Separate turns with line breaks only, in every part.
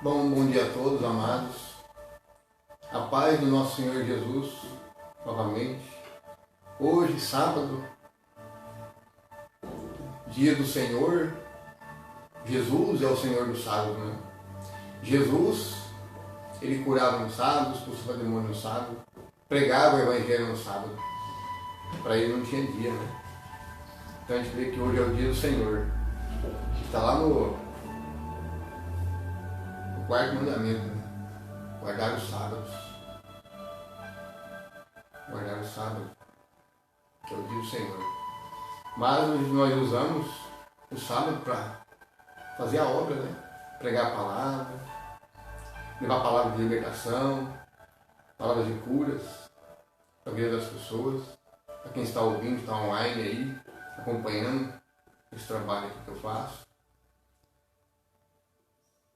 Bom dia a todos, amados. A paz do nosso Senhor Jesus, novamente. Hoje, sábado, dia do Senhor. Jesus é o Senhor do sábado, né? Jesus, ele curava no sábado, expulsava demônio no sábado, pregava o evangelho no sábado. Para ele não tinha dia, né? Então a gente vê que hoje é o dia do Senhor. Está lá no quarto mandamento, né? Guardar os sábados. Guardar o sábado, que é o dia do Senhor. Mas nós usamos o sábado para fazer a obra, né? Pregar a palavra, levar a palavra de libertação, palavras de curas para a vida das pessoas, para quem está ouvindo, está online aí, acompanhando esse trabalho aqui que eu faço.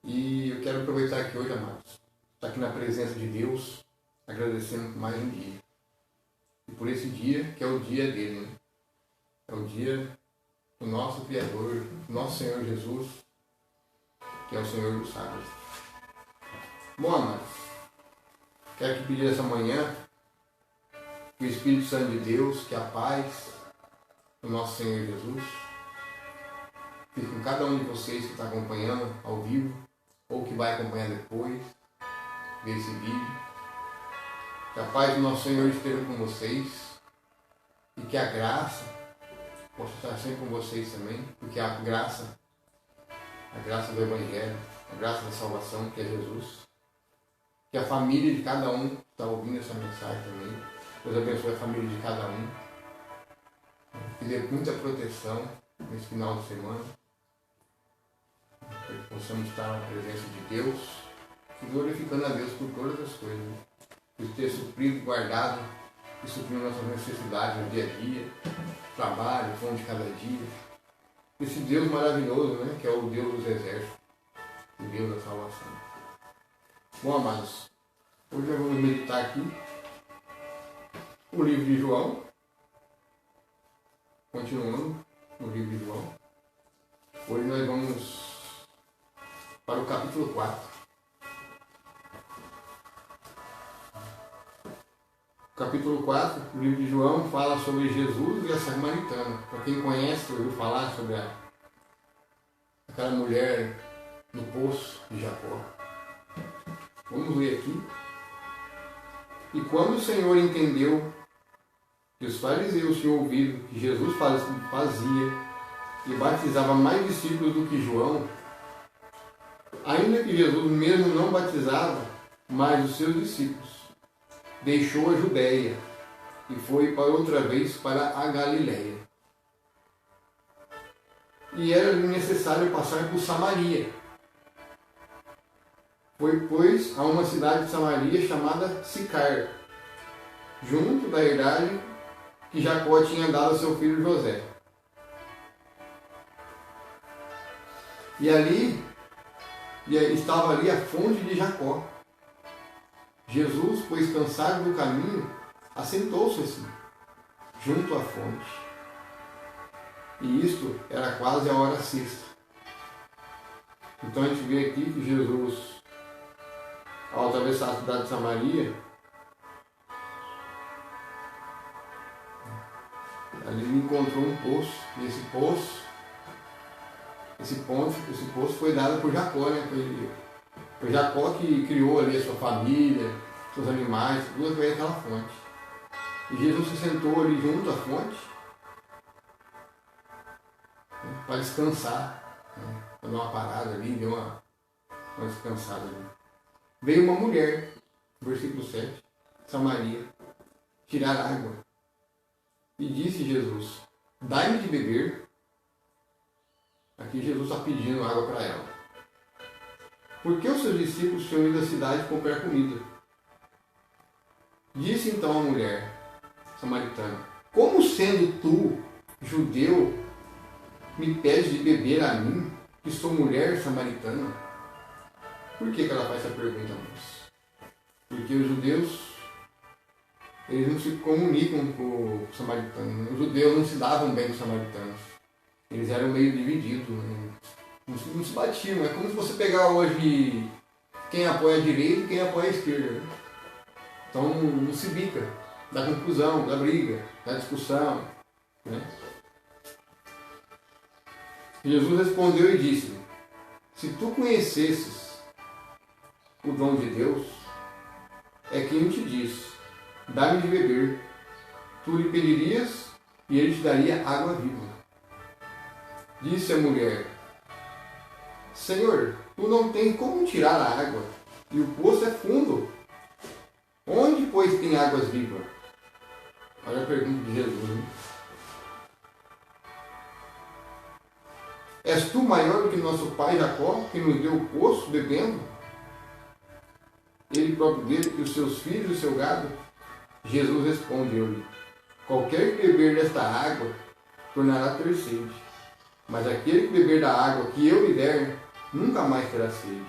E eu quero aproveitar aqui hoje, amados, estar aqui na presença de Deus, agradecendo por mais um dia. E por esse dia, que é o dia dele, né? É o dia do nosso Criador, nosso Senhor Jesus, que é o Senhor do sábado. Bom, amados, quero aqui pedir essa manhã que o Espírito Santo de Deus, que a paz do nosso Senhor Jesus fique com cada um de vocês que está acompanhando ao vivo, ou que vai acompanhar depois, ver esse vídeo. Que a paz do nosso Senhor esteja com vocês e que a graça possa estar sempre com vocês também, porque a graça do Evangelho, a graça da salvação, que é Jesus, que a família de cada um que está ouvindo essa mensagem também, Deus abençoe a família de cada um, que dê muita proteção nesse final de semana, para que possamos estar na presença de Deus e glorificando a Deus por todas as coisas, por ter suprido, guardado e suprindo nossas necessidades no dia a dia, trabalho, pão de cada dia. Esse Deus maravilhoso, né, que é o Deus dos exércitos, o Deus da salvação. Bom, amados, hoje nós vamos meditar aqui o livro de João, continuando no livro de João. Hoje nós vamos para o capítulo 4. Capítulo 4, o livro de João fala sobre Jesus e a Samaritana. Para quem conhece, ouviu falar sobre aquela mulher no poço de Jacó. Vamos ler aqui. E quando o Senhor entendeu que os fariseus tinham ouvido que Jesus fazia e batizava mais discípulos do que João, ainda que Jesus mesmo não batizava mais os seus discípulos, deixou a Judéia e foi para outra vez para a Galiléia. E era necessário passar por Samaria. Foi, pois, a uma cidade de Samaria chamada Sicar, junto da herdade que Jacó tinha dado a seu filho José. E estava ali a fonte de Jacó. Jesus, pois cansado do caminho, assentou-se assim, junto à fonte. E isto era quase a hora sexta. Então a gente vê aqui que Jesus, ao atravessar a cidade de Samaria, ali ele encontrou um poço, e esse poço foi dado por Jacó, né? Foi Jacó que criou ali a sua família, seus animais, tudo através daquela fonte. E Jesus se sentou ali junto à fonte, né, para descansar, né, para dar uma parada ali, deu uma descansada ali. Veio uma mulher, versículo 7, Samaria, tirar água. E disse Jesus: dai-me de beber. Aqui Jesus está pedindo água para ela. Por que os seus discípulos tinham ido à cidade comprar comida? Disse então a mulher samaritana: como sendo tu, judeu, me pedes de beber a mim, que sou mulher samaritana? Por que ela faz essa pergunta, moço? Porque os judeus, eles não se comunicam com os samaritanos. Os judeus não se davam bem com os samaritanos. Eles eram meio divididos, né? Não se batiam. É como se você pegar hoje quem apoia a direita e quem apoia a esquerda. Né? Então não se bica, dá confusão, dá briga, dá discussão. Né? Jesus respondeu e disse: se tu conhecesses o dom de Deus, é quem te diz: dá-me de beber. Tu lhe pedirias e ele te daria água viva. Disse a mulher: Senhor, tu não tens como tirar a água, e o poço é fundo. Onde, pois, tem águas vivas? Olha a pergunta de Jesus. Né? És tu maior do que nosso pai Jacó, que nos deu o poço bebendo? Ele próprio dele, e os seus filhos e o seu gado? Jesus respondeu-lhe: qualquer que beber desta água tornará a ter sede, mas aquele que beber da água que eu lhe der nunca mais terá sede,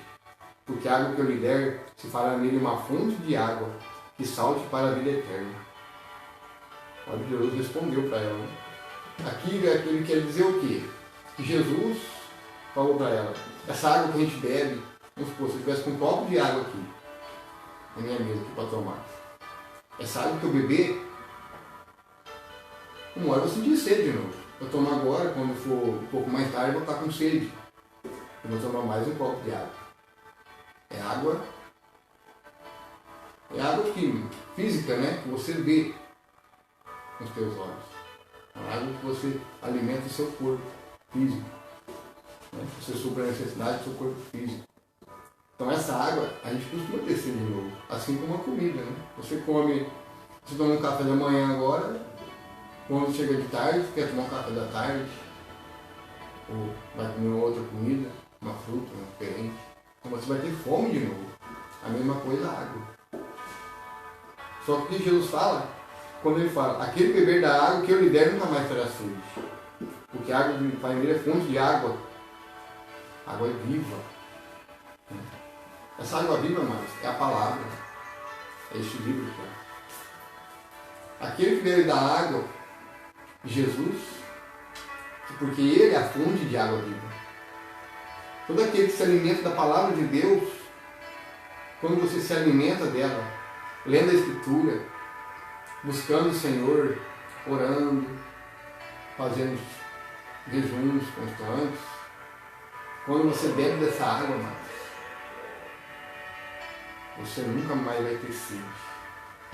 porque a água que eu lhe der se fará nele uma fonte de água que salte para a vida eterna. Olha, Jesus respondeu para ela. Né? Aqui ele quer dizer o quê? Que Jesus falou para ela: essa água que a gente bebe, vamos supor, se eu tivesse com um copo de água aqui, na minha mesa aqui para tomar, essa água que eu beber, uma hora eu vou sentir sede de novo. Eu tomo agora, quando for um pouco mais tarde, eu vou estar com sede. Eu vou tomar mais um copo de água. É água que, física, né? Que você vê com os teus olhos. É água que você alimenta o seu corpo físico. Né? Você supra a necessidade do seu corpo físico. Então essa água, a gente costuma ter sede de novo. Assim como a comida, né? Você toma um café da manhã agora, quando chega de tarde, quer tomar um café da tarde, ou vai comer outra comida, uma fruta, diferente. Então você vai ter fome de novo. A mesma coisa a água. Só que o que Jesus fala, quando ele fala, aquele beber da água que eu lhe der nunca mais terá sede. Porque a água do Pai é fonte de água. Água é viva. Essa água viva, mas é a palavra. É este livro aqui. Aquele que beber da água de Jesus, porque ele é a fonte de água viva. Todo aquele que se alimenta da palavra de Deus, quando você se alimenta dela, lendo a Escritura, buscando o Senhor, orando, fazendo jejuns constantes, quando você bebe dessa água, você nunca mais vai ter sede.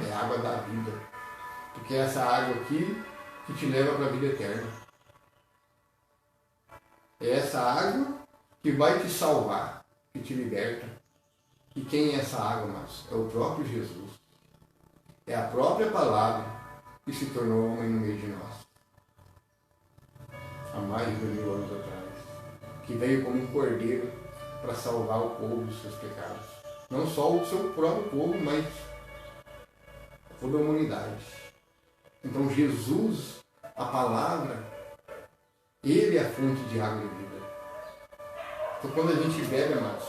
É a água da vida. Porque é essa água aqui que te leva para a vida eterna. É essa água que vai te salvar, que te liberta. E quem é essa água, mas é o próprio Jesus. É a própria palavra que se tornou homem no meio de nós. Há mais de 2000 anos atrás. Que veio como um cordeiro para salvar o povo dos seus pecados. Não só o seu próprio povo, mas toda a humanidade. Então Jesus, a palavra, ele é a fonte de água de vida. Então quando a gente bebe, amados,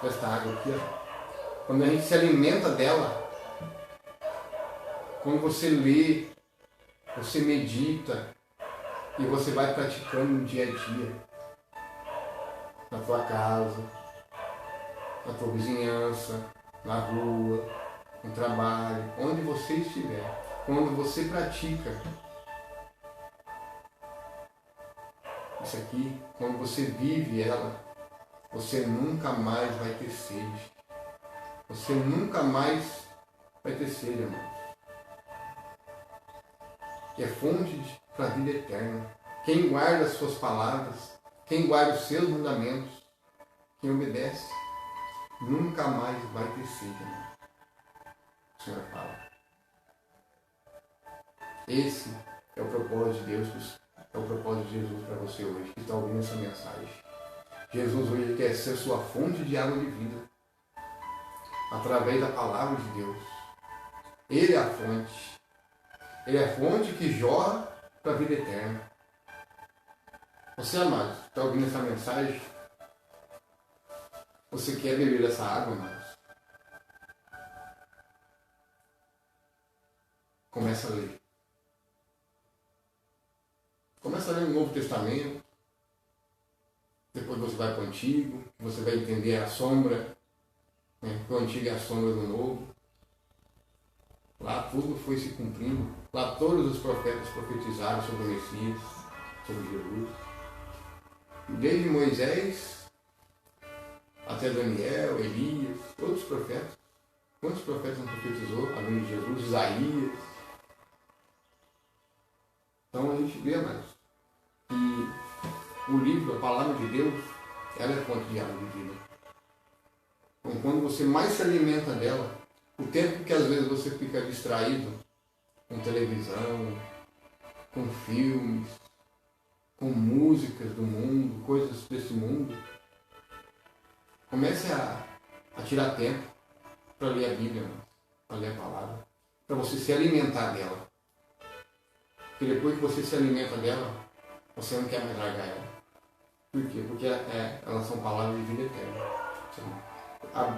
desta água aqui, quando a gente se alimenta dela, quando você lê, você medita e você vai praticando no dia a dia, na tua casa, na tua vizinhança, na rua, no trabalho, onde você estiver. Quando você pratica isso aqui, quando você vive ela, você nunca mais vai ter sede. Você nunca mais vai ter sede, irmão. Que é fonte para a vida eterna. Quem guarda as suas palavras, quem guarda os seus mandamentos, quem obedece, nunca mais vai ter sede, irmão. O Senhor fala. Esse é o propósito de Deus, é o propósito de Jesus para você hoje, que está ouvindo essa mensagem. Jesus hoje quer ser sua fonte de água de vida, através da palavra de Deus. Ele é a fonte. Ele é a fonte que jorra para a vida eterna. Você, amado, que está ouvindo essa mensagem, você quer beber essa água, amados? Começa a ler. Começa a ler o Novo Testamento. Depois você vai para o Antigo. Você vai entender a sombra né? Que o antigo é a sombra do novo. Lá tudo foi se cumprindo. Lá todos os profetas profetizaram sobre o Messias, sobre Jesus. Desde Moisés até Daniel, Elias, todos os profetas. Quantos profetas não profetizou? A vinda de Jesus, Isaías. Então a gente vê mais que o livro, a palavra de Deus, ela é fonte de água de vida. Então quando você mais se alimenta dela, o tempo que às vezes você fica distraído com televisão, com filmes, com músicas do mundo, coisas desse mundo, comece a tirar tempo para ler a Bíblia, para ler a palavra, para você se alimentar dela. Porque depois que você se alimenta dela, você não quer mais largar ela. Por quê? Porque elas são palavras de vida eterna.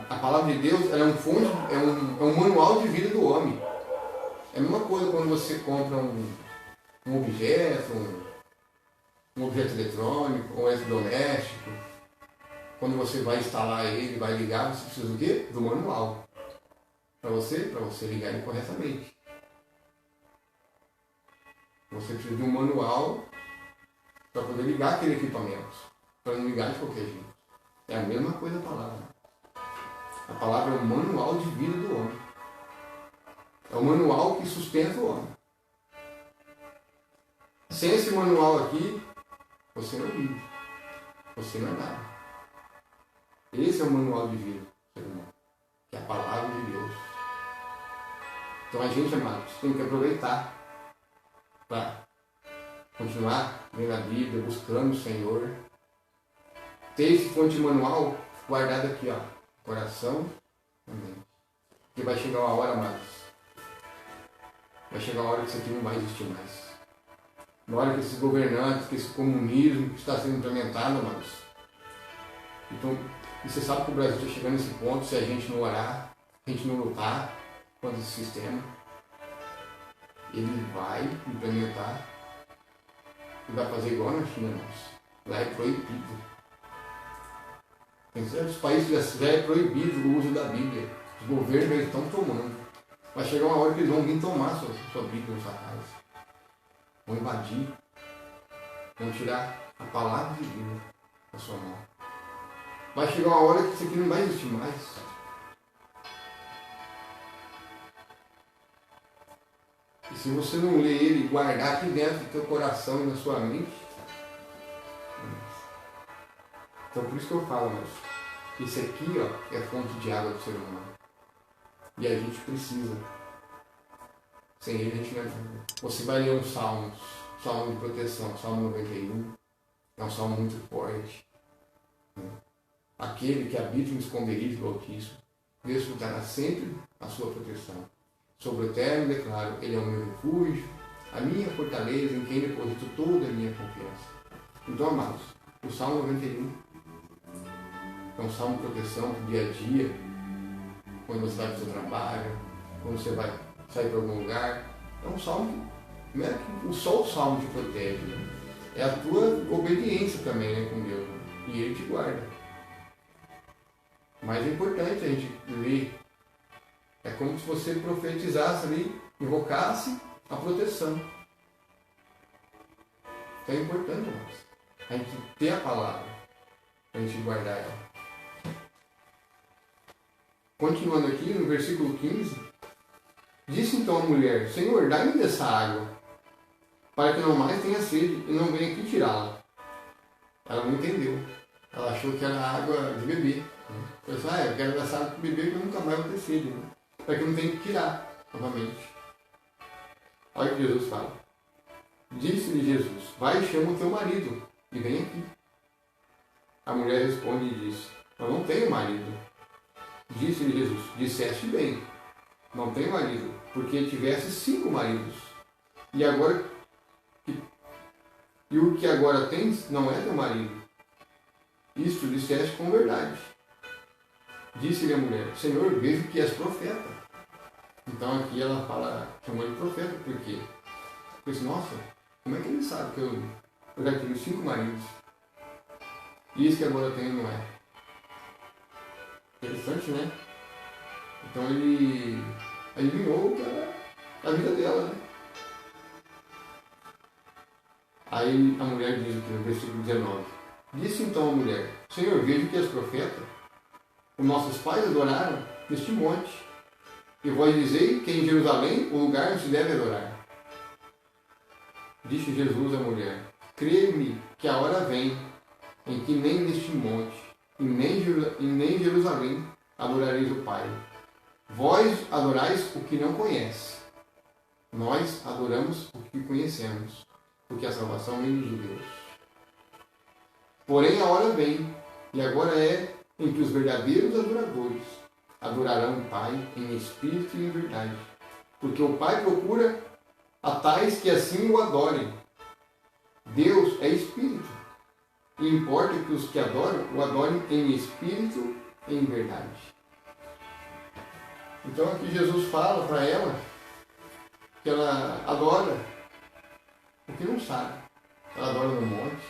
A palavra de Deus ela é um manual de vida do homem. É a mesma coisa quando você compra um objeto, um objeto eletrônico, um eletrodoméstico. Quando você vai instalar ele, vai ligar, você precisa do quê? Do manual. Para você ligar ele corretamente. Você precisa de um manual para poder ligar aquele equipamento. Para não ligar de qualquer jeito. É a mesma coisa a palavra. A palavra é o manual de vida do homem. É o manual que sustenta o homem. Sem esse manual aqui, você não vive. Você não é nada. Esse é o manual de vida, ser humano. Que é a palavra de Deus. Então a gente, amados, tem que aproveitar para continuar lendo a Bíblia, buscando o Senhor. Ter esse fonte manual guardado aqui, ó, coração. Amém. Porque vai chegar uma hora, amados. Vai chegar uma hora que isso aqui não vai existir mais. Na hora que esses governantes, que esse comunismo que está sendo implementado, amados. Então, e você sabe que o Brasil está chegando nesse ponto se a gente não orar, se a gente não lutar contra esse sistema. Ele vai implementar e vai fazer igual na China, amados. Lá é proibido. Em certos países já é proibido o uso da Bíblia. Os governos eles estão tomando. Vai chegar uma hora que eles vão vir tomar sua Bíblia na sua casa. Vão invadir. Vão tirar a palavra de Deus da sua mão. Vai chegar uma hora que isso aqui não vai existir mais. E se você não ler ele e guardar aqui dentro do teu coração e na sua mente, então por isso que eu falo, mas isso aqui ó, é a fonte de água do ser humano. E a gente precisa. Sem ele a gente não é nada. Você vai ler um salmo de proteção, Salmo 91. É um salmo muito forte. Aquele que habita no esconderijo do Altíssimo desfrutará sempre a sua proteção. Sobre o Eterno declaro, ele é o meu refúgio, a minha fortaleza, em quem deposito toda a minha confiança. Então, amados, o Salmo 91 é um salmo de proteção do dia a dia, quando você vai para o seu trabalho, quando você vai sair para algum lugar. É um salmo que não é que só o salmo te protege, né? É a tua obediência também, né, com Deus. E ele te guarda. Mas é importante a gente ler. É como se você profetizasse ali, invocasse a proteção. Então é importante, irmãos, a gente ter a palavra, a gente guardar ela. Continuando aqui, no versículo 15, disse então a mulher, Senhor, dá-me dessa água, para que não mais tenha sede e não venha aqui tirá-la. Ela não entendeu. Ela achou que era água de beber. Eu disse, eu quero dessa água para beber porque eu nunca mais vou ter sede. Né? Para que não tenha que tirar novamente. Olha o que Jesus fala. Disse-lhe Jesus, vai e chama o teu marido e vem aqui. A mulher responde e diz, eu não tenho marido. Disse-lhe Jesus, disseste bem, não tenho marido, porque tivesse 5 maridos. E o que agora tens não é teu marido. Isto disseste com verdade. Disse-lhe a mulher, Senhor, vejo que és profeta. Então aqui ela fala, chamou de profeta, por quê? Porque disse, nossa, como é que ele sabe que eu já tive 5 maridos? E isso que agora eu tenho não é. Interessante, né? Então ele adivinhou que era a vida dela, né? Aí a mulher diz aqui no versículo 19: Disse então a mulher: Senhor, vejo que és profeta. Os nossos pais adoraram neste monte, e vós dizei que em Jerusalém o lugar onde se deve adorar. Disse Jesus à mulher: Creia-me que a hora vem em que nem neste monte e nem em Jerusalém adorareis o Pai. Vós adorais o que não conhece. Nós adoramos o que conhecemos, porque a salvação vem de Deus. Porém a hora vem, e agora é, em que os verdadeiros adoradores adorarão o Pai em espírito e em verdade. Porque o Pai procura a tais que assim o adorem. Deus é espírito, e importa que os que adoram o adorem em espírito e em verdade. Então aqui Jesus fala para ela que ela adora o que não sabe. Ela adora no monte.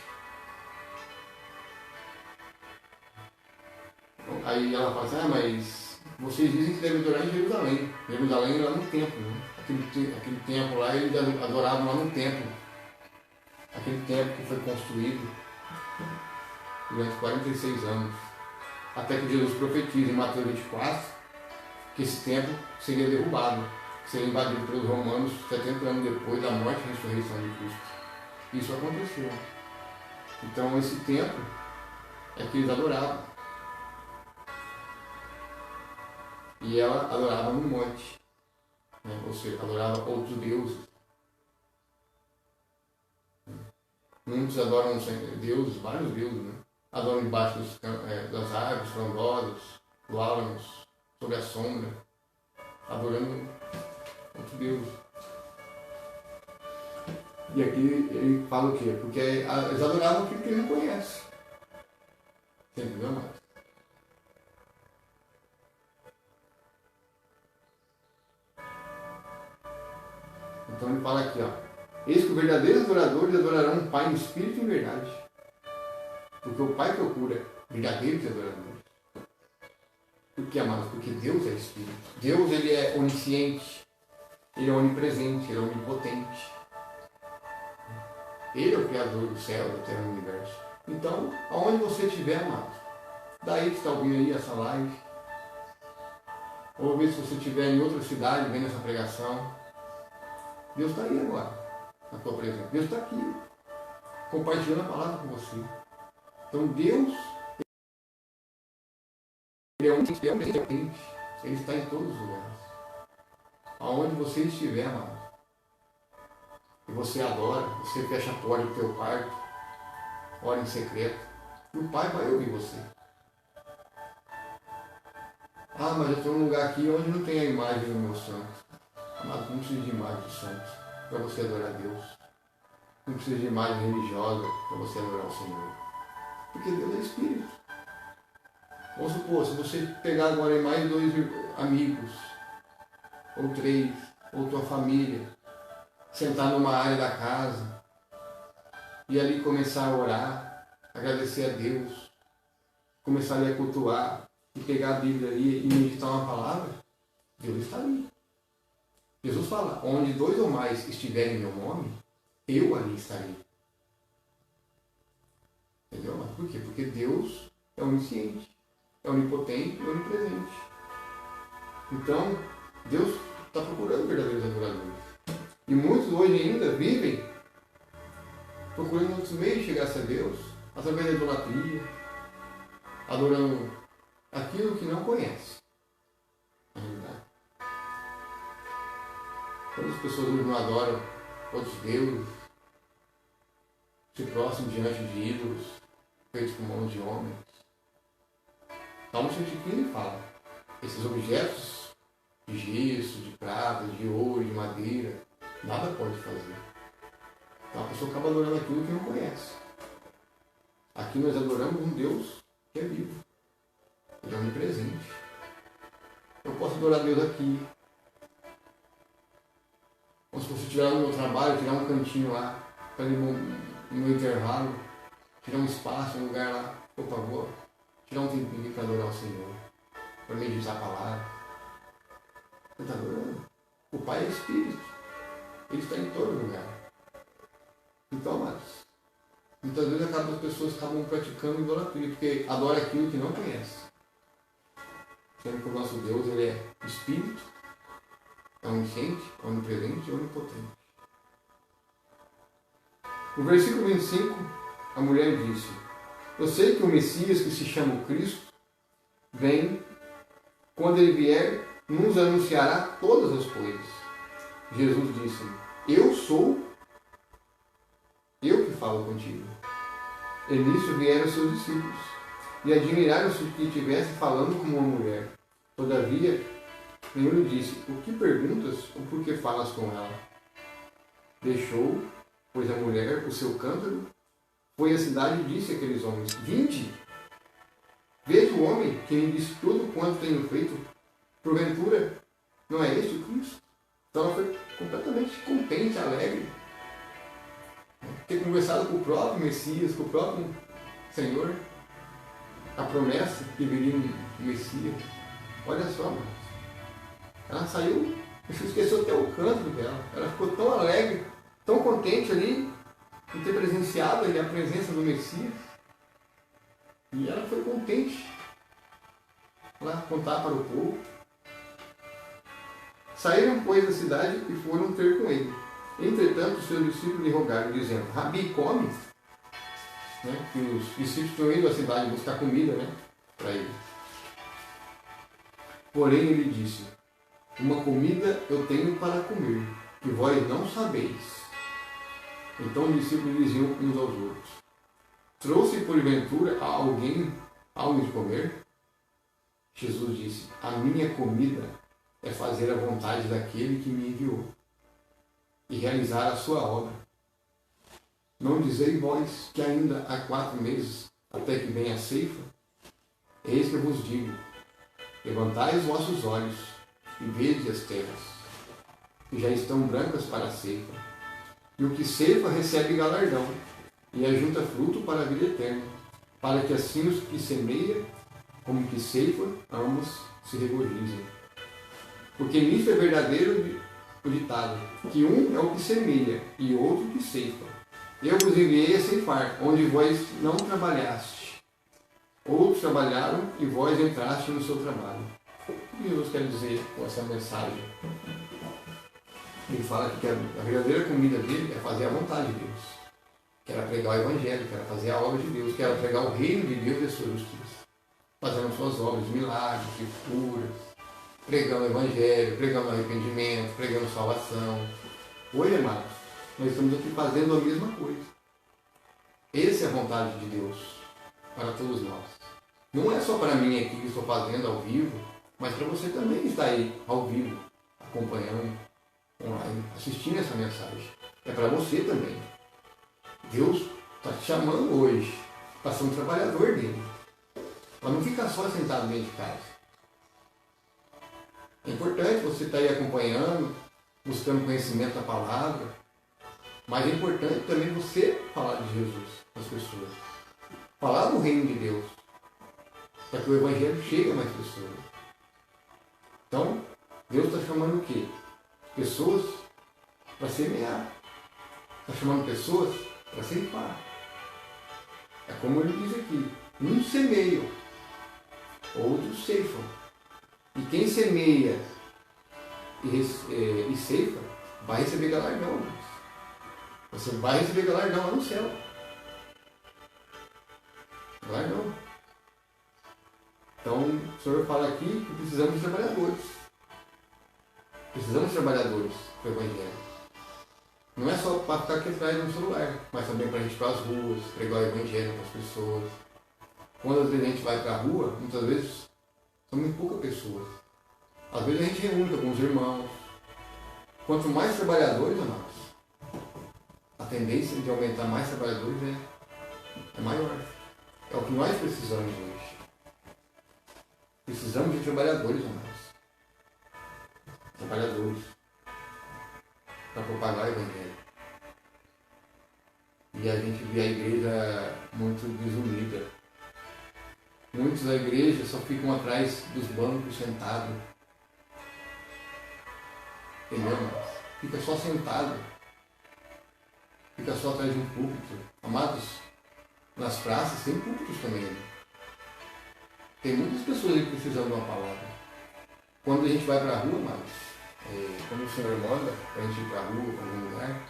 Aí ela fala assim, mas vocês dizem que devem adorar em Jerusalém. Jerusalém é lá no templo, né? Aquele templo lá, eles adoravam lá no templo. Aquele templo que foi construído durante 46 anos. Até que Jesus profetiza em Mateus 24 que esse templo seria derrubado, seria invadido pelos romanos 70 anos depois da morte e ressurreição de Cristo. Isso aconteceu. Então esse templo é que eles adoravam. E ela adorava no monte, né? Ou seja, adorava outros deuses. Muitos adoram deuses, vários deuses, né? Adoram debaixo das árvores frondosas, do álamos, sobre a sombra, adorando outros deuses. E aqui ele fala o quê? Porque eles adoravam aquilo que ele não conhece. Você entendeu, mais? Então ele fala aqui, ó. Eis que os verdadeiros adoradores adorarão o Pai em espírito e em verdade. Porque o Pai procura verdadeiros adoradores. Por que, amados? Porque Deus é espírito. Deus, ele é onisciente. Ele é onipresente, ele é onipotente. Ele é o Criador do céu, da terra e do universo. Então, aonde você estiver, amado, daí que está ouvindo aí essa live, ou ver se você estiver em outra cidade vendo essa pregação, Deus está aí agora, na tua presença. Deus está aqui, compartilhando a palavra com você. Então, Deus, ele é onisciente, ele está em todos os lugares. Aonde você estiver, amado, e você adora, você fecha a porta do teu quarto, ora em secreto, e o Pai vai ouvir você. Ah, mas eu estou num lugar aqui onde não tem a imagem do meu santo. Amado, não precisa de imagem do santo para você adorar a Deus. Não precisa de imagem religiosa para você adorar o Senhor. Porque Deus é Espírito. Vamos supor, se você pegar agora mais 2 amigos, ou 3, ou tua família, sentar numa área da casa e ali começar a orar, agradecer a Deus, começar ali a cultuar e pegar a Bíblia ali e meditar uma palavra, Deus está ali. Jesus fala, onde 2 ou mais estiverem em meu nome, eu ali estarei. Entendeu? Mas por quê? Porque Deus é onisciente, é onipotente e onipresente. Então, Deus está procurando verdadeiros adoradores. E muitos hoje ainda vivem procurando outros meios de chegar a Deus, através da idolatria, adorando aquilo que não conhece. Na realidade. Quando as pessoas hoje não adoram outros deuses, se prostram diante de ídolos feitos com mãos de homens. Salmo 115 fala, esses objetos de gesso, de prata, de ouro, de madeira, nada pode fazer. Então a pessoa acaba adorando aquilo que não conhece. Aqui nós adoramos um Deus que é vivo. Ele é onipresente. Eu posso adorar Deus aqui. Ou se você estiver lá no meu trabalho, tirar um cantinho lá, para no meu intervalo, tirar um espaço, um lugar lá, por favor, tirar um tempinho para adorar o Senhor, para meditar a palavra. Você está adorando? O Pai é Espírito. Ele está em todo lugar. Então, amados, muitas vezes as pessoas acabam praticando idolatria, porque adora aquilo que não conhece. Sendo que o nosso Deus, ele é Espírito, é onisciente, onipresente e onipotente. No versículo 25, a mulher disse: eu sei que o Messias, que se chama o Cristo, vem. Quando ele vier, nos anunciará todas as coisas. Jesus disse: eu sou, eu que falo contigo. E nisso vieram seus discípulos, e admiraram-se que estivesse falando como uma mulher. Todavia, nenhum lhe disse: o que perguntas ou por que falas com ela? Deixou, pois, a mulher o seu cântaro, foi à cidade e disse àqueles homens: vinde, veja o homem que me disse tudo quanto tenho feito. Porventura, não é este o Cristo? Então ela foi completamente contente, alegre. Ter conversado com o próprio Messias, com o próprio Senhor, a promessa que viria um Messias. Olha só, mano. Ela saiu, esqueceu até o canto dela. Ela ficou tão alegre, tão contente ali, em ter presenciado ali a presença do Messias. E ela foi contente lá contar para o povo. Saíram, pois, da cidade e foram ter com ele. Entretanto, os seus discípulos lhe rogaram, dizendo: Rabi, come. Né? Que os discípulos tinham ido à cidade buscar comida, né? Para ele. Porém, ele disse: uma comida eu tenho para comer, que vós não sabeis. Então os discípulos diziam uns aos outros: trouxe porventura a alguém algo de comer? Jesus disse: a minha comida é fazer a vontade daquele que me enviou e realizar a sua obra. Não dizei vós que ainda há 4 meses até que venha a ceifa? Eis que eu vos digo: levantai os vossos olhos e vede as terras, que já estão brancas para a ceifa. E o que ceifa recebe galardão, e ajunta fruto para a vida eterna, para que assim os que semeia como que ceifa, ambos se regozijem. Porque nisso é verdadeiro o ditado, que um é o que semeia e outro que ceifa. Eu vos enviei a ceifar, onde vós não trabalhaste. Outros trabalharam e vós entraste no seu trabalho. O que Jesus quer dizer com essa mensagem? Ele fala que a verdadeira comida dele é fazer a vontade de Deus. Que era pregar o Evangelho, que era fazer a obra de Deus, que era pregar o reino de Deus e a sua justiça. Fazendo suas obras, milagres, de curas, pregando o Evangelho, pregando arrependimento, pregando salvação. Hoje, amados, nós estamos aqui fazendo a mesma coisa. Essa é a vontade de Deus para todos nós. Não é só para mim aqui que estou fazendo ao vivo, mas para você também que está aí ao vivo, acompanhando, online, assistindo essa mensagem. É para você também. Deus está te chamando hoje para ser um trabalhador dele. Para não ficar só sentado dentro de casa. É importante você estar aí acompanhando, buscando conhecimento da palavra, mas é importante também você falar de Jesus às pessoas. Falar do reino de Deus, para que o Evangelho chegue a mais pessoas. Então, Deus está chamando o quê? Pessoas para semear. Está chamando pessoas para ceifar. É como ele diz aqui, uns semeiam, outros ceifam. E quem semeia e ceifa vai receber galardão. Você vai receber galardão lá no céu. Galardão. Então, o Senhor fala aqui que precisamos de trabalhadores. Precisamos de trabalhadores para o Evangelho. Não é só para ficar aqui atrás de um celular, mas também para a gente ir para as ruas, pregar o Evangelho para as pessoas. Quando às vezes a gente vai para a rua, muitas vezes são muito poucas pessoas. Às vezes a gente reúne com alguns irmãos. Quanto mais trabalhadores, amados, a tendência de aumentar mais trabalhadores é maior. É o que nós precisamos hoje. Precisamos de trabalhadores, amados. Trabalhadores. Para propagar o Evangelho. E a gente vê a igreja muito desunida. Muitos da igreja só ficam atrás dos bancos sentados. Entendeu, amados? Fica só sentado. Fica só atrás de um púlpito. Amados, nas praças tem púlpitos também. Tem muitas pessoas aí precisando de uma palavra. Quando a gente vai para a rua, amados, quando o Senhor manda para a gente ir para a rua, para algum lugar,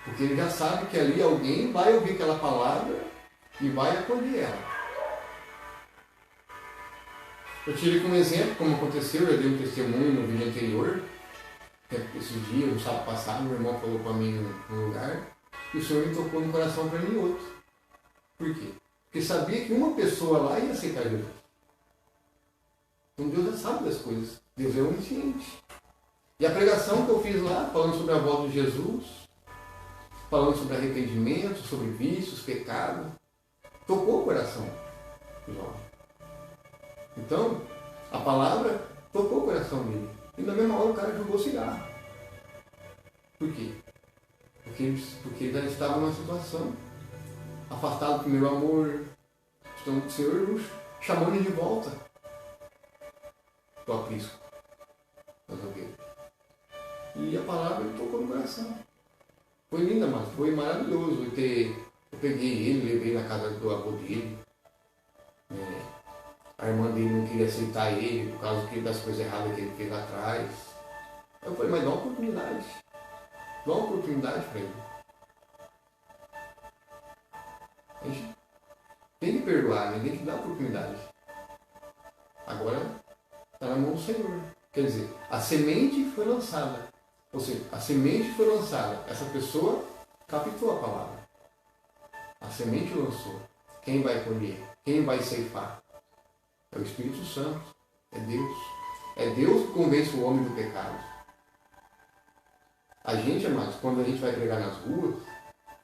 porque ele já sabe que ali alguém vai ouvir aquela palavra e vai acolher ela. Eu tirei como exemplo, como aconteceu, eu dei um testemunho no vídeo anterior, esse dia, no sábado passado, meu irmão falou para mim no lugar, e o Senhor me tocou no coração para mim outro. Por quê? Porque sabia que uma pessoa lá ia aceitar Jesus. Então Deus já sabe das coisas, Deus é onisciente. E a pregação que eu fiz lá, falando sobre a volta de Jesus, falando sobre arrependimento, sobre vícios, pecado, tocou o coração do jovem. Então, a palavra tocou o coração dele. E na mesma hora o cara jogou cigarro. Por quê? Porque ele já estava numa situação afastado do primeiro amor. Então o Senhor chamou ele de volta do aprisco. E a palavra ele tocou no coração. Foi linda, mas foi maravilhoso. Eu peguei ele, levei na casa do avô dele. A irmã dele não queria aceitar ele por causa das coisas erradas que ele fez lá atrás. Eu falei, mas dá uma oportunidade. Dá uma oportunidade para ele. A gente tem que perdoar, né? Tem que dar oportunidade. Agora está na mão do Senhor. Quer dizer, a semente foi lançada. Ou seja, a semente foi lançada. Essa pessoa captou a palavra. A semente lançou. Quem vai colher? Quem vai ceifar? É o Espírito Santo. É Deus. É Deus que convence o homem do pecado. A gente, amados, quando a gente vai pregar nas ruas,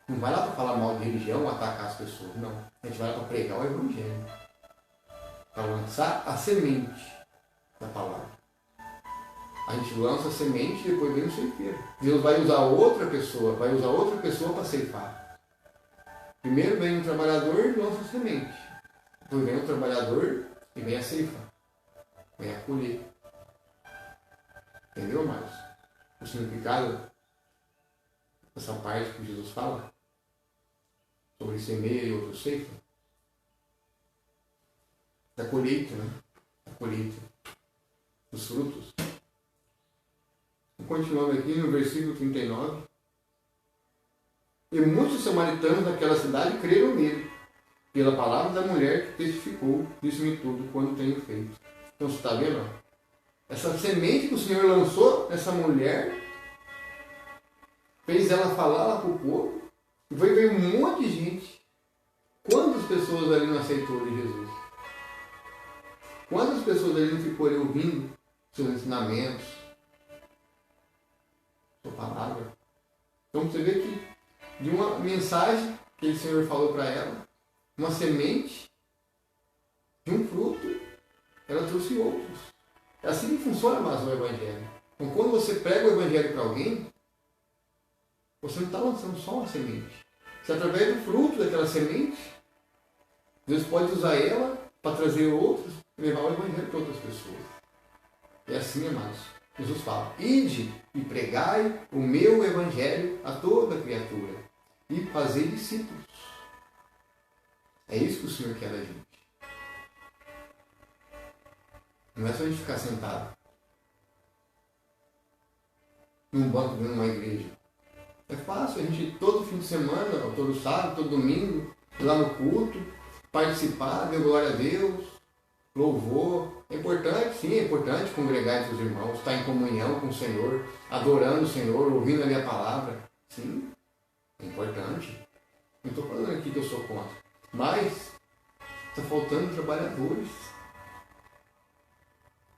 não vai lá para falar mal de religião, atacar as pessoas. Não. A gente vai lá para pregar o Evangelho. Para lançar a semente da palavra. A gente lança a semente e depois vem o ceifeiro. Deus vai usar outra pessoa para ceifar. Primeiro vem um trabalhador e lança a semente. Depois vem o trabalhador e vem a ceifa. Vem a colher. Entendeu, amados? O significado dessa parte que Jesus fala sobre semeia e outro ceifa. Da colheita, né? Da colheita. Dos frutos. Continuando aqui no versículo 39. E muitos samaritanos daquela cidade creram nele, pela palavra da mulher que testificou, disse-me tudo quando tenho feito. Então você está vendo? Essa semente que o Senhor lançou nessa mulher, fez ela falar lá para o povo, e foi ver um monte de gente. Quantas pessoas ali não aceitou de Jesus? Quantas pessoas ali não ficou ali ouvindo seus ensinamentos, sua palavra? Então você vê que de uma mensagem que o Senhor falou para ela, uma semente, de um fruto, ela trouxe outros. É assim que funciona mais o Evangelho. Então quando você prega o Evangelho para alguém, você não está lançando só uma semente. Se através do fruto daquela semente, Deus pode usar ela para trazer outros e levar o Evangelho para outras pessoas. É assim, amados. Jesus fala, ide e pregai o meu Evangelho a toda criatura e fazei discípulos. É isso que o Senhor quer da gente. Não é só a gente ficar sentado num banco dentro de uma igreja. É fácil a gente todo fim de semana, ou todo sábado, todo domingo, ir lá no culto, participar, dar glória a Deus, louvor. É importante, sim, é importante congregar entre os irmãos, estar em comunhão com o Senhor, adorando o Senhor, ouvindo a minha palavra. Sim, é importante. Não estou falando aqui que eu sou contra. Mas está faltando trabalhadores.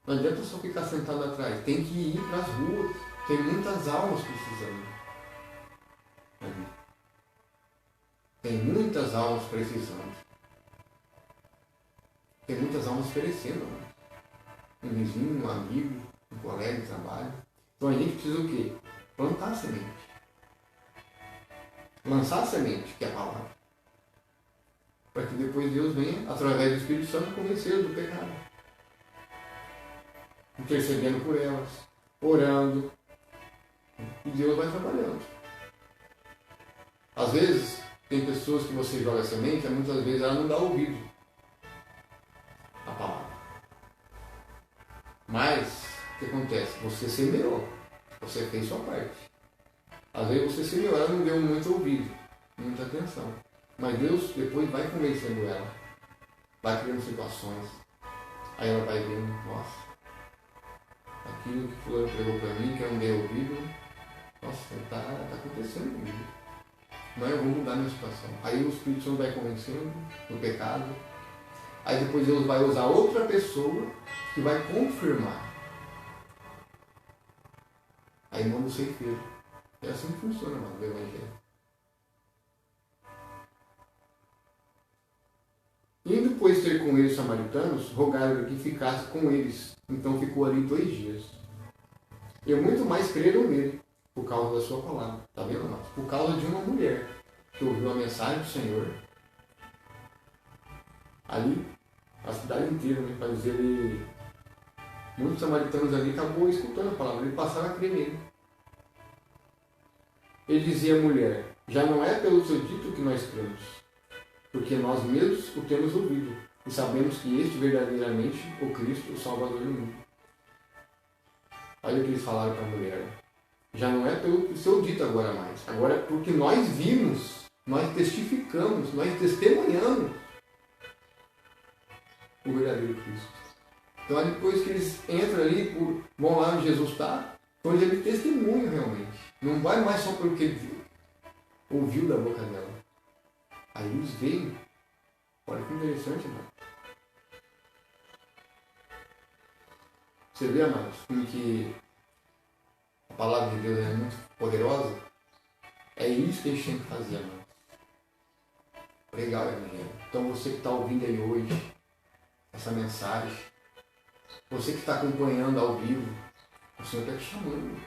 Não adianta só ficar sentado atrás. Tem que ir para as ruas. Tem muitas almas precisando. Tem muitas almas precisando. Tem muitas almas perecendo. Né? Um vizinho, um amigo, um colega de trabalho. Então a gente precisa o quê? Plantar a semente. Lançar a semente, que é a palavra. Para que depois Deus venha, através do Espírito Santo, convencer do pecado. Intercedendo por elas, orando, E Deus vai trabalhando. Às vezes, tem pessoas que você joga semente, muitas vezes ela não dá ouvido à palavra. Mas, o que acontece? Você semeou. Você fez sua parte. Às vezes você semeou, ela não deu muito ouvido, muita atenção. Mas Deus depois vai convencendo ela. Vai criando situações. Aí ela vai vendo, nossa, aquilo que fulano pregou para mim, que eu não dei ouvido, nossa, tá acontecendo comigo. Mas eu vou mudar minha situação. Aí o Espírito Santo vai convencendo do pecado. Aí depois Deus vai usar outra pessoa que vai confirmar. Aí manda o ceifeiro. É assim que funciona, mano, o Evangelho. Indo, pois, ter com eles os samaritanos, rogaram-lhe que ficasse com eles. Então ficou ali 2 dias. E muito mais creram nele, por causa da sua palavra. Está vendo, irmãos? Por causa de uma mulher que ouviu a mensagem do Senhor. Ali, a cidade inteira, né, para dizer, muitos samaritanos ali acabou escutando a palavra, ele passaram a crer nele. Ele dizia à mulher, já não é pelo seu dito que nós cremos, porque nós mesmos o temos ouvido, e sabemos que este verdadeiramente o Cristo, o Salvador do mundo. Olha o que eles falaram para a mulher. Já não é pelo seu dito agora mais. Agora é porque nós vimos, nós testificamos, nós testemunhamos o verdadeiro Cristo. Então, depois que eles entram ali, vão lá onde Jesus está, então ele testemunha realmente. Não vai mais só pelo que ele viu, ouviu da boca dela. Aí eles veem. Olha que interessante, mano. Você vê, amados, como que a palavra de Deus é muito poderosa? É isso que a gente tem que fazer, amados. Pregar o Evangelho. Então você que está ouvindo aí hoje essa mensagem, você que está acompanhando ao vivo, o Senhor está te chamando.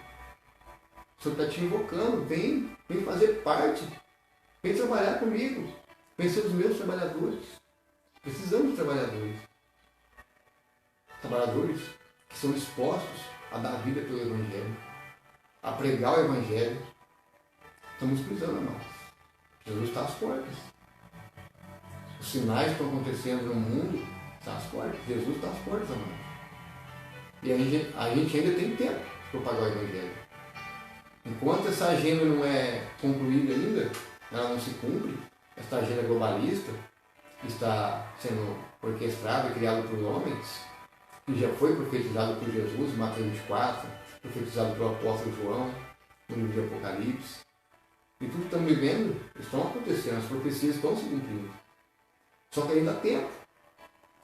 O Senhor está te invocando. Vem fazer parte. Vem trabalhar comigo. Vem ser os meus trabalhadores. Precisamos de trabalhadores. Trabalhadores que são dispostos a dar vida pelo Evangelho, a pregar o Evangelho. Estamos precisando, amados. Jesus está às portas. Os sinais que estão acontecendo no mundo estão às portas. Jesus está às portas, amados. E a gente ainda tem tempo para propagar o Evangelho. Enquanto essa agenda não é concluída ainda, ela não se cumpre, essa agenda globalista está sendo orquestrada e criada por homens, que já foi profetizado por Jesus, em Mateus 24, profetizado pelo apóstolo João, no livro de Apocalipse. E tudo que estamos vivendo estão acontecendo, as profecias estão se cumprindo. Só que ainda há tempo.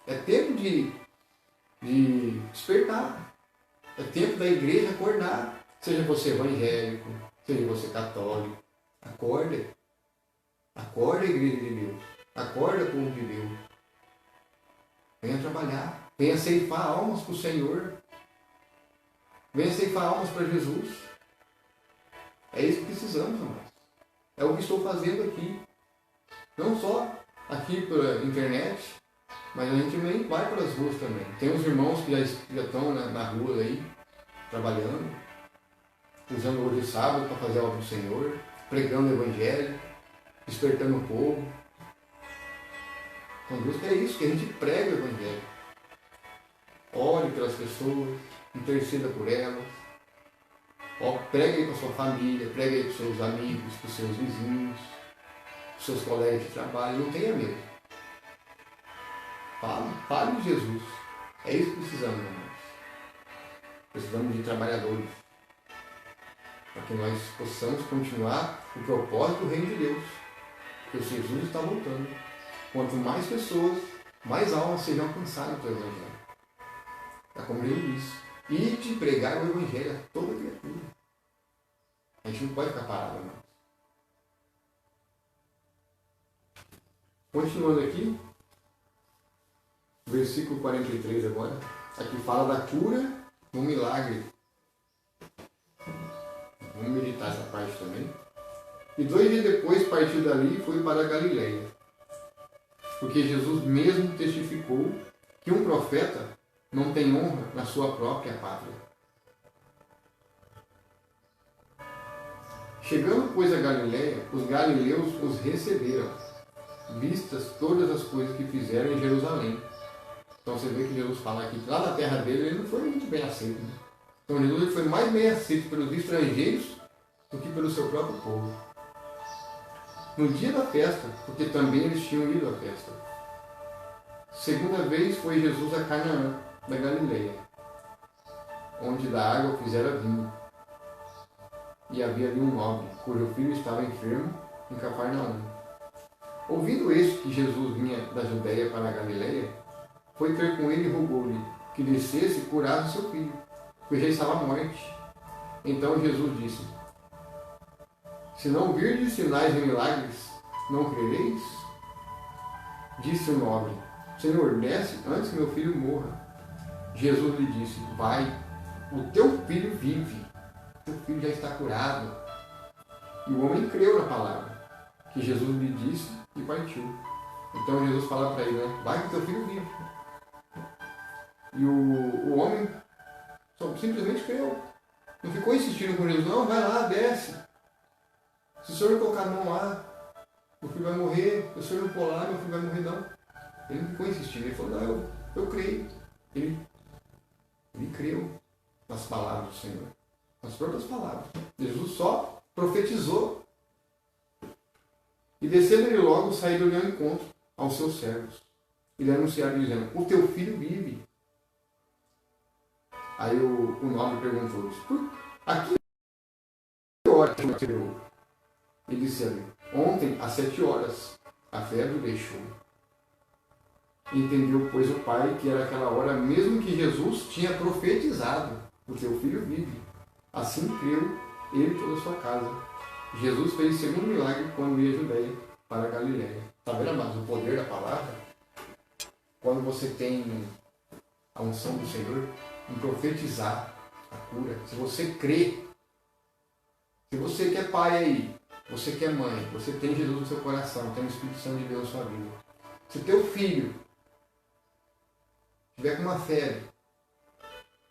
É tempo de despertar. É tempo da igreja acordar. Seja você evangélico, seja você católico. Acorda. Acorda, a igreja de Deus. Acorda, povo de Deus. Venha trabalhar. Venha ceifar almas para o Senhor. Venha ceifar almas para Jesus. É isso que precisamos, amados. É o que estou fazendo aqui. Não só aqui pela internet, mas a gente também vai para as ruas também. Tem uns irmãos que já estão na rua aí, trabalhando, usando hoje sábado para fazer a obra do Senhor, pregando o Evangelho, despertando o povo. Então Deus quer isso, que a gente pregue o Evangelho. Ore pelas pessoas, interceda por elas. Pregue aí para sua família, pregue aí para os seus amigos, para os seus vizinhos, para os seus colegas de trabalho. Não tenha medo. Fale de Jesus. É isso que precisamos, irmãos. Precisamos de trabalhadores. Para que nós possamos continuar o propósito do reino de Deus. Porque Jesus está voltando. Quanto mais pessoas, mais almas sejam alcançadas pelo Evangelho. É como ele disse. E de pregar o Evangelho a toda criatura. A gente não pode ficar parado, irmãos. Continuando aqui, versículo 43 agora. Aqui fala da cura do milagre. Vamos meditar essa parte também. E 2 dias depois partiu dali e foi para a Galileia. Porque Jesus mesmo testificou que um profeta não tem honra na sua própria pátria. Chegando, pois, a Galiléia, os galileus os receberam, vistas todas as coisas que fizeram em Jerusalém. Então você vê que Jesus fala aqui que lá na terra dele ele não foi muito bem aceito. Né? Então Jesus ele foi mais bem aceito pelos estrangeiros do que pelo seu próprio povo. No dia da festa, porque também eles tinham ido à festa. Segunda vez foi Jesus a Canaã, da Galileia, onde da água fizera vinho. E havia ali um nobre, cujo filho estava enfermo em Cafarnaum. Ouvindo este que Jesus vinha da Judéia para a Galileia, foi ter com ele e rogou-lhe que descesse e curasse seu filho, pois já estava à morte. Então Jesus disse: se não virdes sinais e milagres, não crereis? Disse o nobre: Senhor, desce antes que meu filho morra. Jesus lhe disse: vai, o teu filho vive. Teu filho já está curado. E o homem creu na palavra que Jesus lhe disse e partiu. Então Jesus fala para ele, né? Vai que teu filho vive. E o homem simplesmente creu. Não ficou insistindo com Jesus, não, vai lá, desce. Se o senhor não colocar a mão lá, meu filho vai morrer. Se o senhor não pôr lá, meu filho vai morrer, não. Ele não ficou insistindo, ele falou, não, eu creio. Ele creu nas palavras do Senhor. As próprias palavras. Jesus só profetizou. E descendo ele logo, saíram-lhe ao encontro aos seus servos. E lhe anunciaram dizendo: o teu filho vive. Aí o nobre perguntou: a que hora você deu? Ele disse: ontem às 7 horas a febre deixou. Entendeu, pois, o pai que era aquela hora mesmo que Jesus tinha profetizado: o teu filho vive. Assim creu ele e toda a sua casa. Jesus fez o segundo milagre quando ia a Judéia para a Galiléia. Está vendo, amados, o poder da palavra? Quando você tem a unção do Senhor em profetizar a cura, se você crê, se você que é pai aí, você que é mãe, você tem Jesus no seu coração, tem o Espírito Santo de Deus na sua vida. Se teu filho tiver com uma febre,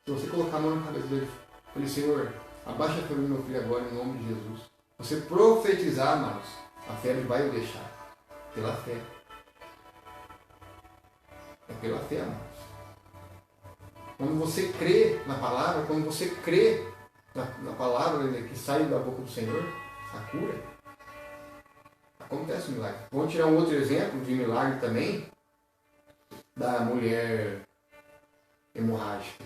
se você colocar a mão na cabeça dele, falei: Senhor, abaixa a febre do meu filho agora em nome de Jesus. Você profetizar, amados, a febre vai o deixar. Pela fé. É pela fé, amados. Quando você crê na palavra, quando você crê na palavra que sai da boca do Senhor, a cura, acontece um milagre. Vamos tirar um outro exemplo de milagre também, da mulher hemorrágica.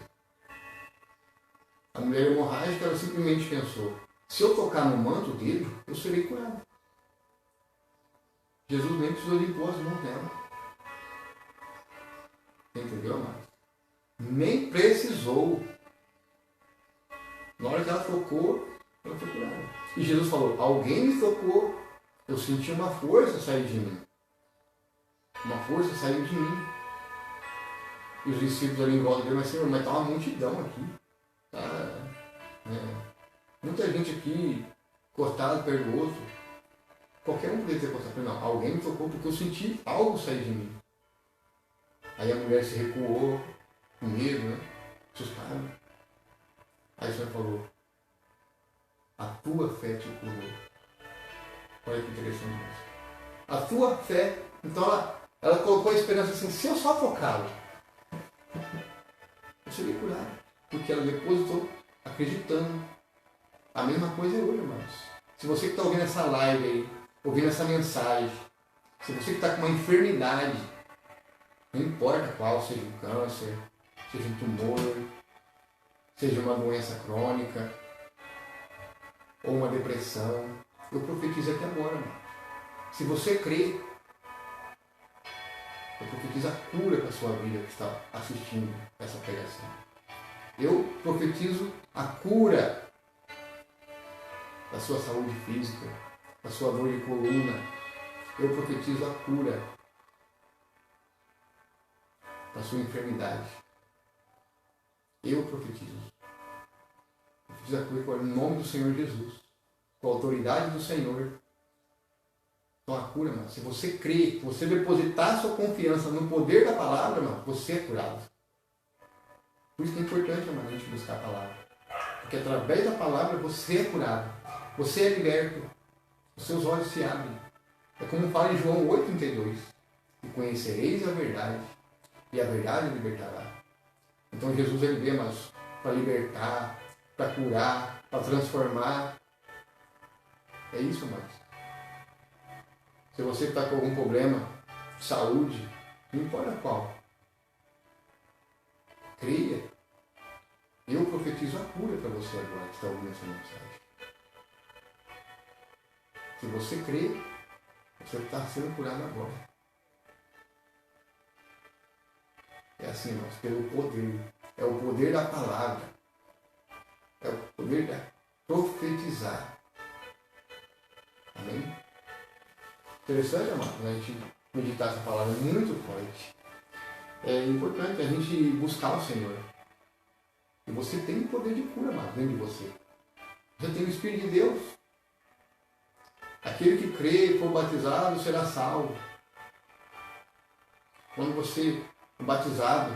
A mulher hemorrágica, ela simplesmente pensou: se eu tocar no manto dele, eu serei curado. Jesus nem precisou limpar as mãos dela. Entendeu, amado? Nem precisou. Na hora que ela tocou, ela foi curada. E Jesus falou: alguém me tocou, eu senti uma força sair de mim. Uma força saiu de mim. E os discípulos ali em volta dele: mas Senhor, mas está uma multidão aqui. Muita gente aqui cortada perto do outro. Qualquer um poderia ter cortado. Não, alguém me tocou porque eu senti algo sair de mim. Aí a mulher se recuou, com medo, né? Assustada. Aí o Senhor falou: a tua fé te curou. Olha que interessante isso. A tua fé. Então ela colocou a esperança assim: se eu só tocá-lo, eu serei curado. Porque ela depositou acreditando. A mesma coisa é hoje, irmãos. Se você que está ouvindo essa live aí, ouvindo essa mensagem, se você que está com uma enfermidade, não importa qual, seja um câncer, seja um tumor, seja uma doença crônica, ou uma depressão, eu profetizo aqui agora, irmão. Se você crê, eu profetizo a cura para a sua vida que está assistindo essa pregação. Eu profetizo a cura da sua saúde física, da sua dor de coluna. Eu profetizo a cura da sua enfermidade. Eu profetizo. Profetizo a cura em nome do Senhor Jesus, com a autoridade do Senhor. Então a cura, irmão, se você crê, se você depositar sua confiança no poder da palavra, irmão, você é curado. Por isso que é importante, irmão, a gente buscar a palavra. Porque através da palavra você é curado. Você é liberto. Os seus olhos se abrem. É como fala em João 8,32. E conhecereis a verdade, e a verdade libertará. Então Jesus ele veio, mas para libertar, para curar, para transformar. É isso, mas se você está com algum problema de saúde, não importa qual, creia. Eu profetizo a cura para você agora que está ouvindo essa mensagem. Se você crê, você está sendo curado agora. É assim, irmãos, pelo poder. É o poder da palavra. É o poder da profetizar. Amém? Interessante, amado, a gente meditar essa palavra muito forte. É importante a gente buscar o Senhor. E você tem o poder de cura, amado, dentro de você. Você tem o Espírito de Deus. Aquele que crê e for batizado será salvo. Quando você é batizado,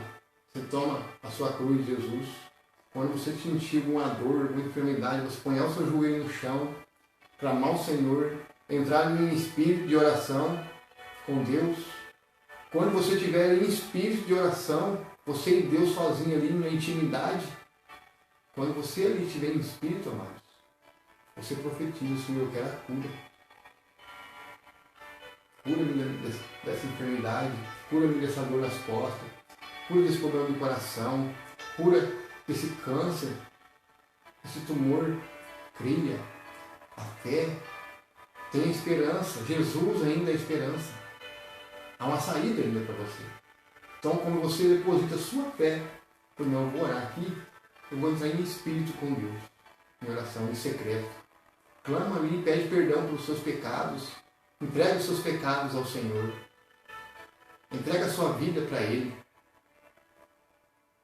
você toma a sua cruz de Jesus. Quando você sentir alguma dor, alguma enfermidade, você põe o seu joelho no chão, clamar ao Senhor, entrar em espírito de oração com Deus. Quando você estiver em espírito de oração, você e Deus sozinho ali na intimidade, quando você ali estiver em espírito, amados, você profetiza, Senhor, eu quero a cura. Cura-me dessa enfermidade, cura-me dessa dor nas costas, cura desse problema do coração, cura desse câncer, desse tumor. Cria a fé, tem esperança. Jesus ainda é esperança. Há uma saída ainda para você. Então, quando você deposita a sua fé, eu não vou orar aqui, eu vou entrar em espírito com Deus, em oração, em secreto. Clama ali, pede perdão pelos seus pecados, entrega os seus pecados ao Senhor, entrega a sua vida para Ele.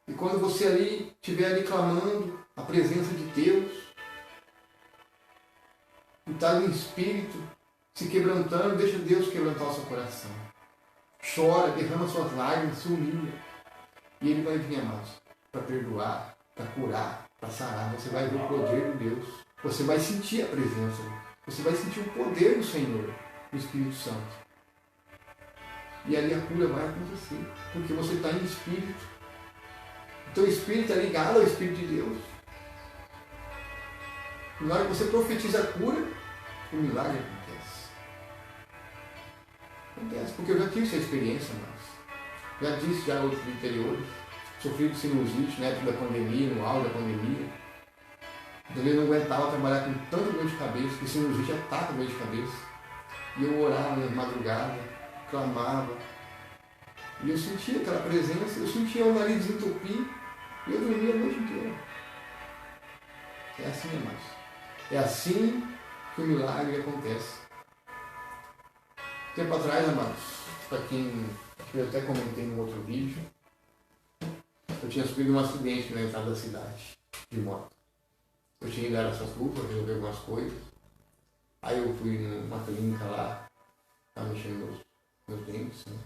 E quando você ali estiver ali clamando a presença de Deus, e está em espírito, se quebrantando, deixa Deus quebrantar o seu coração. Chora, derrama suas lágrimas, se humilha. E Ele vai vir, amados, para perdoar, para curar, para sarar. Você vai ver o poder de Deus. Você vai sentir a presença. Você vai sentir o poder do Senhor, do Espírito Santo. E ali a cura vai acontecer. Porque você está em espírito. O teu espírito é ligado ao Espírito de Deus. E na hora que você profetiza a cura, o milagre acontece. Acontece, porque eu já tive essa experiência, mas já disse já outros anteriores, sofri de sinusite na época da pandemia, no auge da pandemia. Eu não aguentava trabalhar com tanta dor de cabeça, porque sinusite ataca a dor de cabeça. E eu orava na madrugada, clamava. E eu sentia aquela presença, eu sentia o nariz entupir, e eu dormia a noite inteira. É assim, amados. É assim que o milagre acontece. Tempo atrás, amados, para quem eu até comentei no outro vídeo, eu tinha sofrido um acidente na entrada da cidade, de moto. Eu tinha ido a Araçatuba para resolver algumas coisas. Aí eu fui numa clínica lá, estava mexendo meus dentes, né?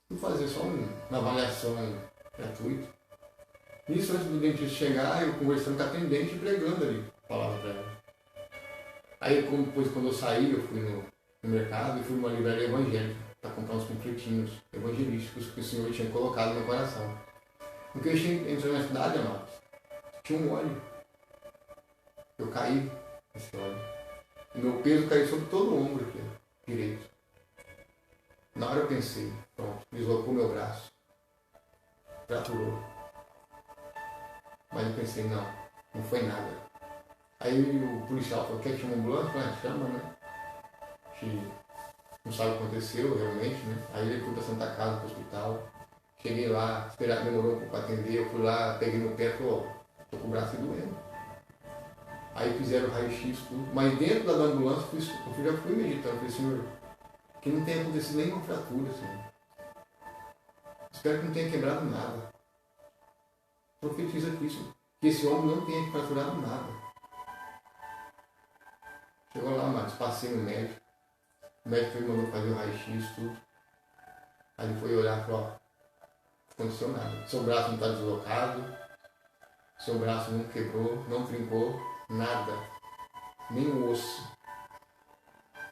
Fui fazer só uma avaliação gratuita. Nisso, antes do dentista chegar, eu conversando com a atendente e pregando ali, falava para ela. Aí depois, quando eu saí, eu fui no mercado e fui numa livraria evangélica para comprar uns panfletinhos evangelísticos que o Senhor tinha colocado no meu coração. Porque eu entrei na cidade, amados, tinha um óleo. Eu caí nesse óleo. E meu peso caiu sobre todo o ombro aqui, direito. Na hora eu pensei, pronto, deslocou meu braço. Fraturou. Mas eu pensei, não foi nada. Aí o policial falou, quer que chama uma ambulância? Eu falei, chama, né? Que não sabe o que aconteceu realmente, né? Aí ele foi para Santa Casa, para o hospital. Cheguei lá, demorou um pouco para atender, eu fui lá, peguei no pé e falei, ó, tô com o braço doendo. Aí fizeram o raio-x, tudo. Mas dentro da ambulância, eu já fui meditando. Falei, Senhor, que não tenha acontecido nenhuma fratura, Senhor. Espero que não tenha quebrado nada. Profetiza isso, que esse homem não tenha fraturado nada. Chegou lá, mas passei no médico. O médico me mandou fazer o raio-x, tudo. Aí ele foi olhar e falou, ó, não aconteceu nada. Seu braço não está deslocado, seu braço não quebrou, não trincou, nada. nem o osso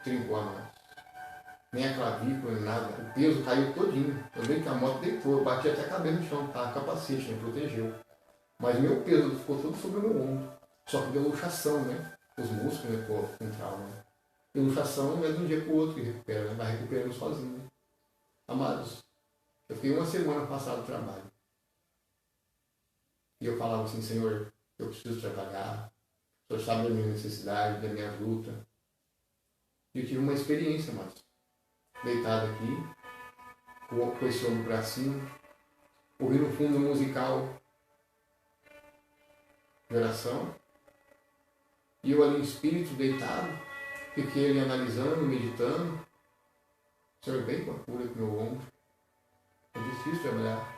trincou, amados. Nem a clavícula, nem nada. O peso caiu todinho. Eu lembro que a moto deitou, eu bati até a cabeça no chão, tá? Capacete, né? Protegeu. Mas meu peso ficou todo sobre o meu ombro. Só que deu luxação, né? Os músculos, né? Com trauma. Né? E luxação não é de um dia para o outro que recupera, né? Vai recuperando sozinho. Né? Amados, eu fiquei uma semana passada no trabalho. E eu falava assim, Senhor, eu preciso trabalhar. O Senhor sabe da minha necessidade, da minha luta. E eu tive uma experiência, amados. Deitado aqui, com esse ombro para cima, ouvindo um fundo musical de oração. E eu ali em espírito, deitado, fiquei ali analisando, meditando. O Senhor vem com a cura do meu ombro. Eu preciso trabalhar.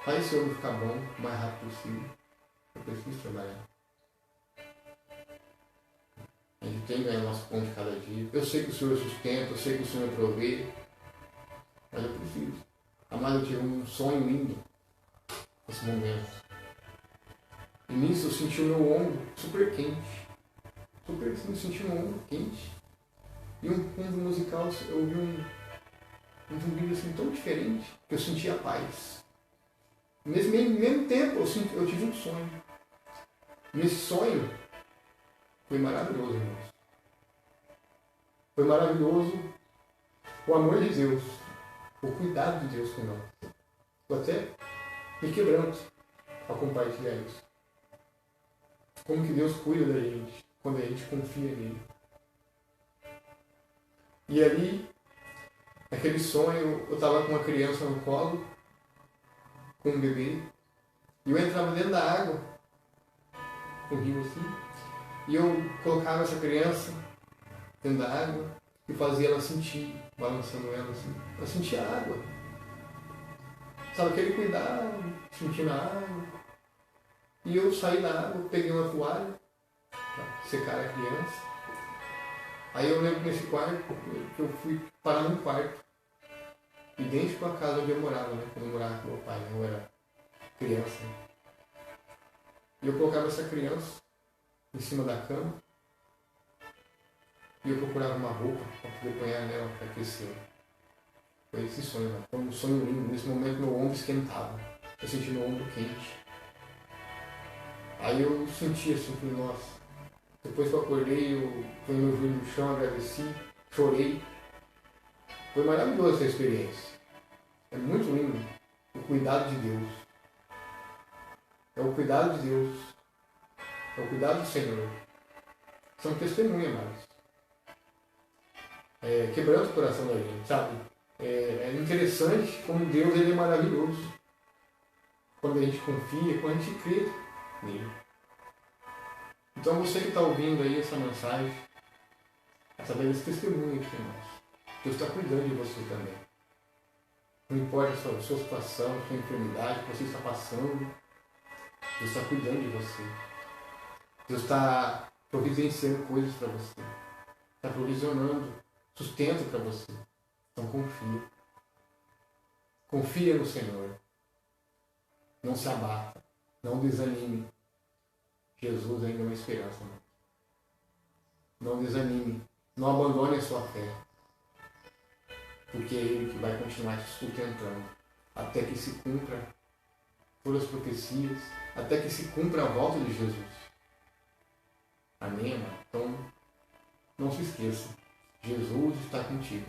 Faz esse ombro ficar bom o mais rápido possível. Eu preciso trabalhar. A gente tem que ganhar nosso pão de cada dia. Eu sei que o Senhor sustenta, eu sei que o Senhor provê. Mas eu preciso. Amado, eu tive um sonho lindo nesse momento. E nisso eu senti o meu ombro super quente. Super quente, eu senti o meu ombro quente. E um fundo musical, eu ouvi um zumbido assim tão diferente que eu sentia paz. Nesse mesmo tempo eu tive um sonho. Nesse sonho foi maravilhoso, irmãos. Foi maravilhoso o amor de Deus, o cuidado de Deus com nós. Eu até me quebranto para compartilhar isso. Como que Deus cuida da gente quando a gente confia nele. E ali, naquele sonho, eu estava com uma criança no colo, com um bebê, e eu entrava dentro da água, no rio assim, e eu colocava essa criança dentro da água e fazia ela sentir, balançando ela assim. Ela sentia a água. Sabe, aquele cuidado, sentindo a água. E eu saí da água, peguei uma toalha para secar a criança. Aí eu lembro que nesse quarto, que eu fui parar num quarto, idêntico à casa onde eu morava, né? Quando eu morava com meu pai, né? Eu era criança. E eu colocava essa criança em cima da cama e eu procurava uma roupa para poder apanhar nela para aquecer. Foi esse sonho, né? Foi um sonho lindo. Nesse momento meu ombro esquentava. Eu senti meu ombro quente. Aí eu senti assim, falei, nossa. Depois que eu acordei, eu fui meu joelho no chão, agradeci, chorei. Foi maravilhosa essa experiência. É muito lindo o cuidado de Deus. É o cuidado de Deus. É o cuidado do Senhor. São testemunhas, mas quebrando o coração da gente, sabe? É interessante como Deus ele é maravilhoso. Quando a gente confia, quando a gente crê nele. Então você que está ouvindo aí essa mensagem, através desse testemunho aqui, irmãos, Deus está cuidando de você também. Não importa a sua situação, a sua enfermidade que você está passando, Deus está cuidando de você. Deus está providenciando coisas para você. Está provisionando sustento para você. Então confia. Confia no Senhor. Não se abata. Não desanime. Jesus ainda é uma esperança. Não desanime. Não abandone a sua fé. Porque é Ele que vai continuar te sustentando. Até que se cumpra todas as profecias. Até que se cumpra a volta de Jesus. Amém, irmão? Então, não se esqueça. Jesus está contigo.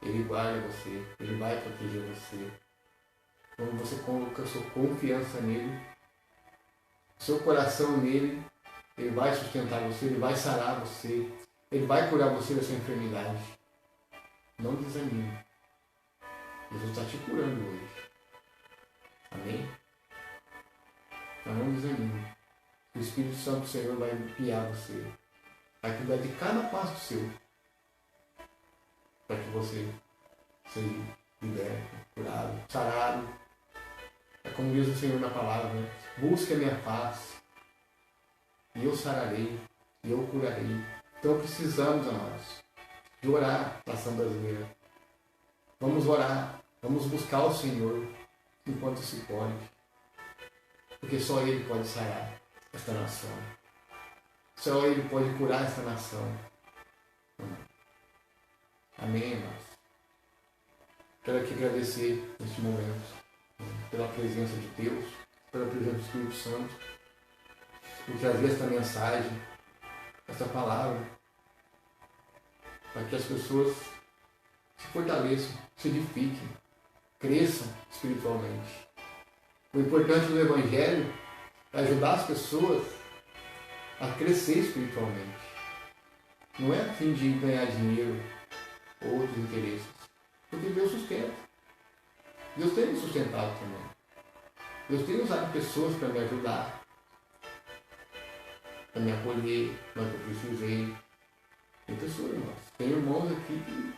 Ele guarda você. Ele vai proteger você. Quando você coloca a sua confiança nele, seu coração nele, ele vai sustentar você, ele vai sarar você, ele vai curar você dessa enfermidade. Não desanime. Jesus está te curando hoje. Amém? Então não desanime. O Espírito Santo do Senhor vai guiar você. Vai cuidar de cada passo seu. Para que você seja liberto, curado, sarado. É como diz o Senhor na palavra, né? Busque a minha face, e eu sararei, e eu curarei. Então precisamos, amados, de orar na Ação Brasileira. Vamos orar, vamos buscar o Senhor enquanto se pode. Porque só Ele pode sarar esta nação. Só Ele pode curar essa nação. Amém, irmãos? Quero aqui agradecer neste momento pela presença de Deus, pela presença do Espírito Santo, por trazer esta mensagem, essa palavra, para que as pessoas se fortaleçam, se edifiquem, cresçam espiritualmente. O importante do Evangelho é ajudar as pessoas a crescer espiritualmente. Não é a fim de ganhar dinheiro ou outros interesses, porque Deus sustenta. Deus tem me sustentado também. Deus tem usado pessoas para me ajudar, para me acolher, na hora que eu precisei. Tem pessoas, irmãos. Tem irmãos aqui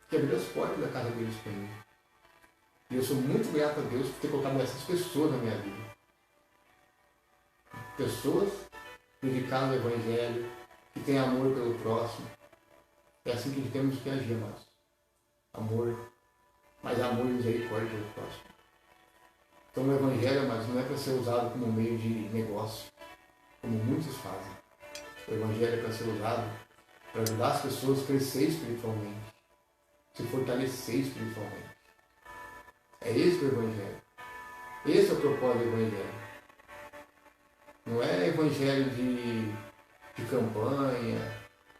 que abriram as portas da casa deles para mim. E eu sou muito grato a Deus por ter colocado essas pessoas na minha vida. Pessoas dedicadas ao Evangelho, que têm amor pelo próximo. É assim que temos que agir, irmãos. Amor, mas amor e misericórdia pelo próximo. Então o Evangelho, mas não é para ser usado como meio de negócio, como muitos fazem. O Evangelho é para ser usado para ajudar as pessoas a crescer espiritualmente, se fortalecer espiritualmente. É esse o Evangelho. Esse é o propósito do Evangelho. Não é Evangelho de campanha,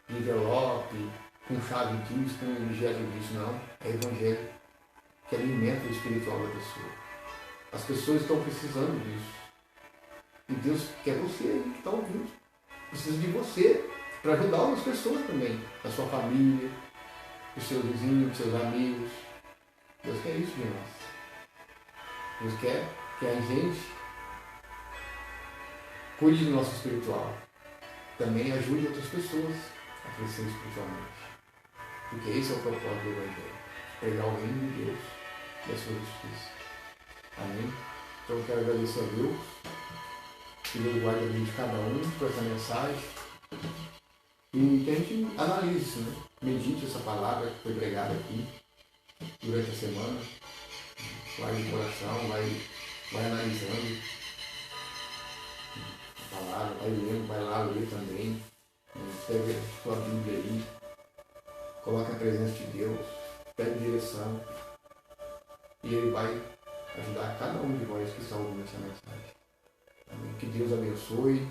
de envelope, com chave disso, com objeto disso, não. É Evangelho que alimenta o espiritual da pessoa. As pessoas estão precisando disso. E Deus quer você que está ouvindo. Precisa de você para ajudar outras pessoas também. A sua família, os seus vizinhos, os seus amigos. Deus quer isso de nós. Deus quer que a gente cuide do nosso espiritual. Também ajude outras pessoas a crescer espiritualmente. Porque esse é o propósito do Evangelho. Pregar o reino de Deus e a sua justiça. Amém? Então eu quero agradecer a Deus, que Deus guarde a vida de cada um por essa mensagem. E que a gente analise isso, né? Medite essa palavra que foi pregada aqui durante a semana. Vai no coração, vai analisando a palavra, vai lendo, vai lá ler também. Pega a sua Bíblia aí, coloca a presença de Deus, pede direção e Ele vai ajudar cada um de nós que está ouvindo essa mensagem. Amém? Que Deus abençoe.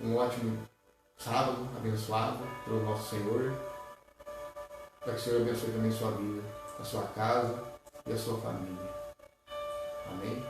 Um ótimo sábado abençoado pelo nosso Senhor. Para que o Senhor abençoe também a sua vida, a sua casa e a sua família. Amém?